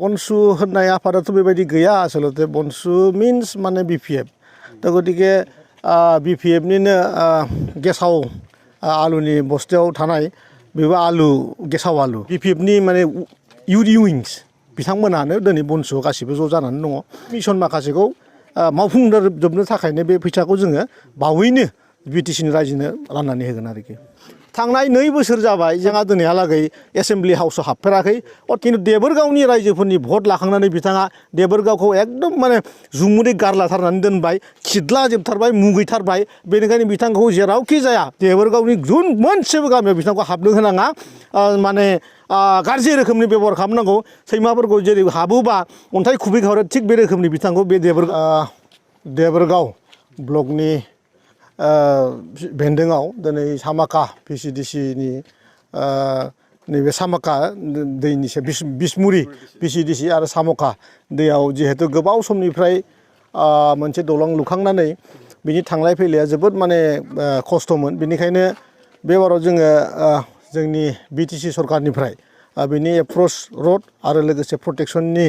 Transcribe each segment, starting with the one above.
बनसु होननाय आफादाथ' बेबायदि गैया आसलते बनसु मिन्स माने बिपिएफ दा गतिके बिपिएफनिनो गेसाव आलुनि बस्थायाव थानाय बेबो आलु गेसाव आलु बिपिएफनि माने इउथ विंस बिथांमोनानो दिनै बनसुआव गासिबो ज' जानानै दङ मिशन माखासेखौ मावफुंजोबनो थाखायनो बे फैसाखौ जोङो बावैनो बिटिसिनि रायजोनो राननानै होगोन आरोखि थांनाय 2 बोसोर जाबाय जोंहा दिनैहालागै एसेम्बलि हाउसआव हाबफेराखै खिन्थु देबोरगावनि रायजोफोरनि भट लाखांनानै बिथाङा देबोरगावखौ एकदम माने जुमुदै गारलाथारनानै दोनबाय खिदलाजोबथारबाय मुगैथारबाय बेनिखायनो बिथांखौ जेरावखि जाया देबोरगावनि गुबुन मोनसेबो गामियाव बिथांखौ हाबनो होनाङा माने गाज्रि रोखोमनि बेबहार खालामनांगौ सैमाफोरखौ जेरै हाबोबा अन्थाइ खुबैहरो थिग बे रोखोमनि बिथांखौ बे देबोरगाव ब्लकनि बेन्दोङाव दिनै सामाका भिसिडिसिनि नैबे सामाका दैनि बिसमुरि भिसिडिसि आरो सामका दैयाव जिहेतु गोबाव समनिफ्राय मोनसे दलं लुखांनानै बिनि थांलाय फैलाया जोबोद माने खस्थ'मोन बेनिखायनो बे बाराव जोङो जोंनि बिटिसि सरकारनिफ्राय बिनि एप्रच रड आरो लोगोसे प्रटेक्शननि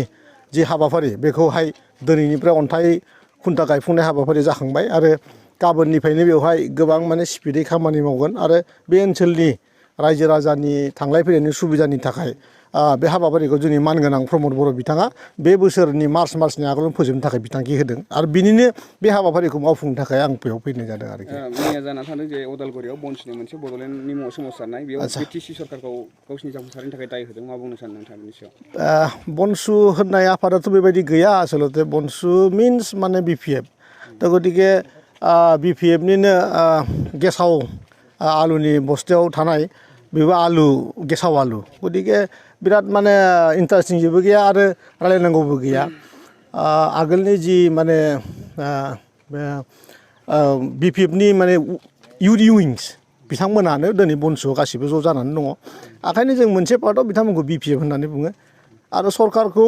जि हाबाफारि बेखौहाय दिनैनिफ्राय अन्थाइ खुन्था गायफुंनाय हाबाफारि जाखांबाय आरो गाबोननिफ्रायनो बेवहाय गोबां माने स्पिडै खामानि मावगोन आरो बे ओनसोलनि रायजो राजानि थांलाय फैलायनि सुबिदानि थाखाय बे हाबाफारिखौ जोंनि मानगोनां प्रमद बर' बिथाङा बे बोसोरनि मार्चनि आगोलावनो फोजोबनो थाखाय बिथांखि होदों आरो बिनिनो बे हाबाफारिखौ मावफुंनो थाखाय आं बेयाव फैनाय जादों आरोखि मैया जाना थांदों जे उदालगुरियाव बनसुनि मोनसे बड'लेण्डनि सोमावसारनाय बेयाव बिटिसि सरकारखौ गावसिनि जाफुंसारनि थाखाय दाय होदों मा बुंनो सानो नोंथाङा बेनि सायाव बनसु होननाय आफादाथ' बेबायदि गैया आसलते बनसु मिन्स माने बिपिएफ दा गतिके बिपिएफनिनो गेसाव आलुनि बस्थायाव थानाय बेबो आलु गेसाव आलु गतिके बिराद माने इन्टारेस्टिं जेबो गैया आरो रायलायनांगौबो गैया आगोलनि जि माने बिपिएफनि माने इउथ विंस बिथांमोनानो दिनै बनसुआव गासिबो ज' जानानै दङ ओंखायनो जों मोनसे पार्टआव बिथांमोनखौ बिपिएफ होननानै बुङो आरो सरकारखौ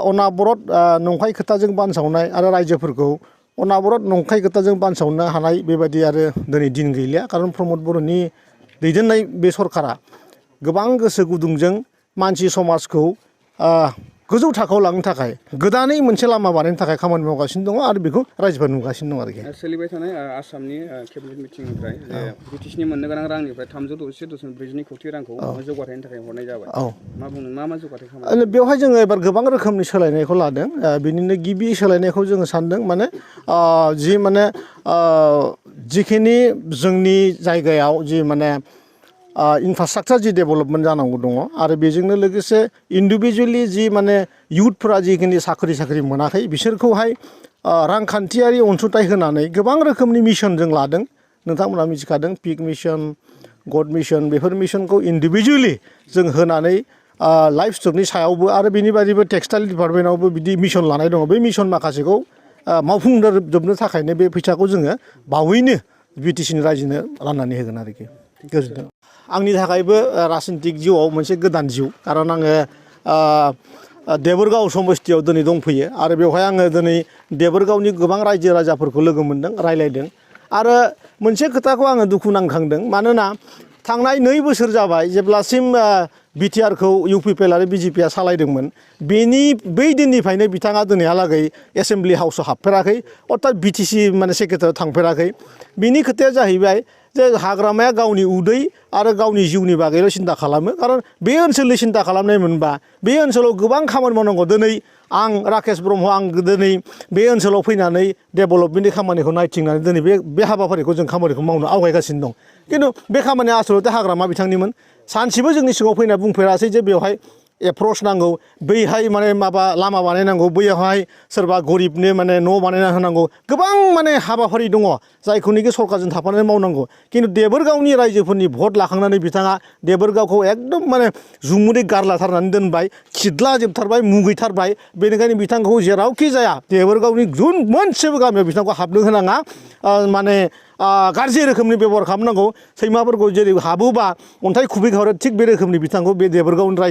अनाबरत नंखाय खोथाजों बानसावनाय आरो रायजोफोरखौ अनाबरत नंखाय खोथाजों बानसावनो हानाय बेबायदि आरो दिनै दिन गैलिया खारन प्रमद बर'नि दैदेननाय बे सरकारा गोबां गोसो गुदुंजों मानसि समाजखौ गोजौ थाखोआव लांनो थाखाय गोदानै मोनसे लामा बानायनो थाखाय खामानि मावगासिनो दङ आरो बेखौ रायजोफोरा नुगासिनो दं आरोखि सोलिबाय थानाय आसामनि केबिनेट मिटिंनिफ्राय बिटिसिनि मोननो गोनां रांनिफ्राय 361.42 कौटि रांखौ जौगाथायनि थाखाय हरनाय जाबाय मा बुंनो मा जौगाथाय खालामो बेवहाय जोङो एबार गोबां रोखोमनि सोलायनायखौ लादों बिनिनो गिबि सोलायनायखौ जोङो सानदों माने जि माने जिखिनि जोंनि जायगायाव जि माने इनफ्रास्ट्राक्चार जि डेभेलपमेन्ट जानांगौ दङ आरो बेजोंनो लोगोसे इन्डिभिजुवेलि जि माने इयुथफोरा जिखिनि साख्रि मोनाखै बिसोरखौहाय रांखान्थियारि अनसुंथाइ होनानै गोबां रोखोमनि मिशन जों लादों नोंथांमोना मिथिखादों पिक मिशन गड मिशन बेफोर मिशनखौ इन्डिभिजुवेलि जों होनानै लाइफ स्टकनि सायावबो आरो बेनि बायदिबो टेक्सटाइल डिपार्टमेन्टआवबो बिदि मिशन लानाय दङ बे मिशन माखासेखौ मावफुंजोबनो थाखायनो बे फैसाखौ जोङो बावैनो बिटिसिनि रायजोनो राननानै होगोन आरोखि गोजोन्थों आंनि थाखायबो राजनितिक जिउआव मोनसे गोदान जिउ खारन आङो देबोरगाव समस्थियाव दिनै दंफैयो आरो बेवहाय आङो दिनै देबोरगावनि गोबां रायजो राजाफोरखौ लोगो मोन्दों रायलायदों आरो मोनसे खोथाखौ आङो दुखु नांखांदों मानोना थांनाय 2 बोसोर जाबाय जेब्लासिम बिटिआरखौ इउपिपिएल आरो बिजेपिआ सालायदोंमोन बै दिननिफ्रायनो बिथाङा दिनैहालागै एसेम्बलि हाउसआव हाबफेराखै अर्थात बिटिसि माने सेक्रेटारियाव थांफेराखै बिनि खोथाया जाहैबाय जे हाग्रामाया गावनि उदै आरो गावनि जिउनि बागैल' सिन्था खालामो खारन बे ओनसोलनि सिन्था खालामनाय मोनबा बे ओनसोलाव गोबां खामानि मावनांगौ दिनै आं राकेश ब्रह्म आं दिनै बे ओनसोलाव फैनानै डेभेलपमेन्टनि खामानिखौ नायथिंनानै दिनै बे हाबाफारिखौ जों खामानिखौ मावनो आवगायगासिनो दं खिन्थु बे खामानिया आसलते हाग्रामा बिथांनिमोन सानसेबो जोंनि सिगाङाव फैना बुंफेरासै जे बेवहाय एप्रच नांगौ बैहाय माने माबा लामा बानायनांगौ बैयावहाय सोरबा गरिबनो माने न' बानायना होनांगौ गोबां माने हाबाफारि दङ जायखौनोखि सरकारजों थाफानानै मावनांगौ खिन्थु देबोरगावनि रायजोफोरनि भट लाखांनानै बिथाङा देबोरगावखौ एकदम माने जुमुदै गारलाथारनानै दोनबाय खिदलाजोबथारबाय मुगैथारबाय बेनिखायनो बिथांखौ जेरावखि जाया देबोरगावनि गुबुन मोनसेबो गामियाव बिथांखौ हाबनो होनाङा माने गाज्रि रोखोमनि बेबहार खालामनांगौ सैमाफोरखौ जेरै हाबोबा अन्थाइ खुबैहरो थिग बे रोखोमनि बिथांखौ बे देबोरगावनि रायजो